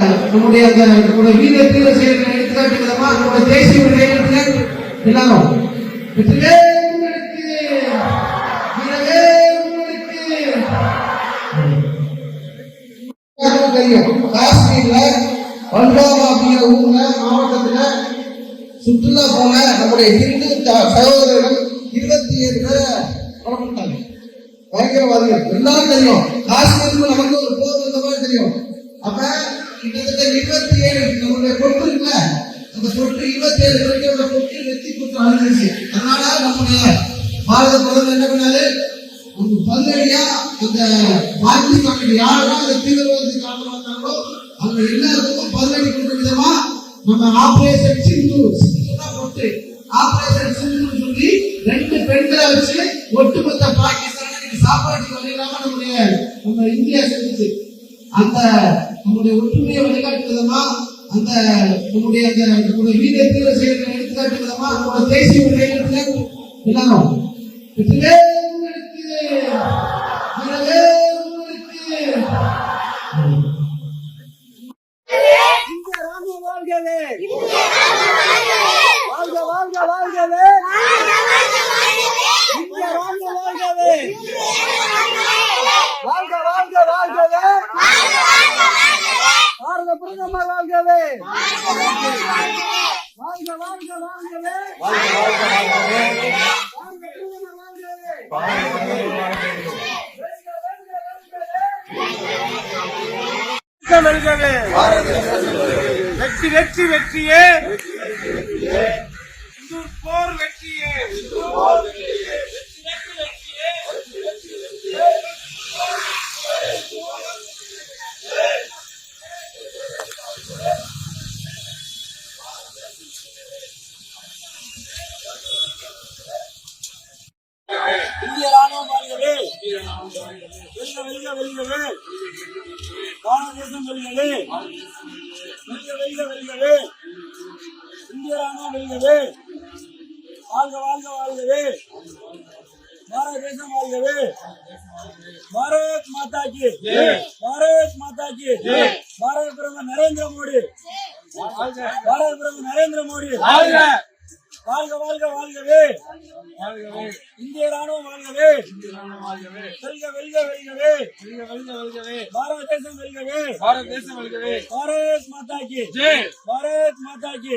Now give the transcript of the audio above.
நம்முடைய வீர தீர செயல்களை எடுத்துக்காட்டு விதமா நம்முடைய தேசிய விளையாட்டுகள் எல்லாரும் தெரியும். காஷ்மீர்ல பல்காமா அப்படிங்கிற ஊர்ல மாவட்டத்துல சுற்றுலா போன நம்முடைய இந்து சகோதரர்கள் 27 பேரை கொல்லப்பட்டாங்க. பயங்கரவாதிகள் எல்லாரும் தெரியும். காஷ்மீருக்கு நமக்கு ஒரு போர் வந்த மாதிரி தெரியும். அப்ப கிட்டத்தட்ட 27 நம்மளுடைய பொட்டு இருக்குல்ல, அந்த பொட்டு 27 பேருடைய பொட்டு வெற்றி குற்ற அழிஞ்சிருச்சு. அதனால நம்முடைய பாரத பிரதமர் என்ன பண்ணாரு, பதிலடியா அந்த பாகிஸ்தான் யாரெல்லாம் அந்த தீவிரவாதத்துக்கு காரணமா இருந்தாங்களோ அவங்க எல்லாருக்கும் பதிலடி கொடுத்த விதமா நம்ம ஆபரேஷன் சிந்து போட்டு ஆபரேஷன் சிந்து சொல்லி 2 பெண்களை வச்சு ஒட்டுமொத்த பாகிஸ்தானுக்கு சாப்பாட்டுக்கு வழியில்லாம நம்ம இந்தியா செஞ்சுச்சு. அந்த நம்முடைய ஒற்றுமையை வழிகாட்டு விதமா அந்த நம்முடைய வீர தீர செயல்களை எடுத்துக்காட்டு விதமா நம்முடைய தேசிய விளையாட்டுகள் எல்லாரும் வெற்றி வெற்றி வெற்றியே போர் வெற்றியே இந்திய ராணுவம் வாழ்கவே, வெல்க வெல்க வெல்கவே, பாரத தேசம் வெல்கவே, வெல்க வெல்கவே, இந்திய ராணுவம் வெல்கவே, வாழ்க வாழ்க வாழ்கவே, பாரத தேசம் வாழ்கவே, பாரத் மாதா கி பாரத் மாதா கி பாரத பிரதமர் நரேந்திர மோடி, பாரத பிரதமர் நரேந்திர மோடி வாழ்க வாழ்க வாழ்கவே, இந்திய ராணுவம் வாழ்கவே, வெல்க வெல்க வெல்கவே, பாரத தேசம் வெல்கவே, பாரத் மாதா கி பாரத் மாதா கி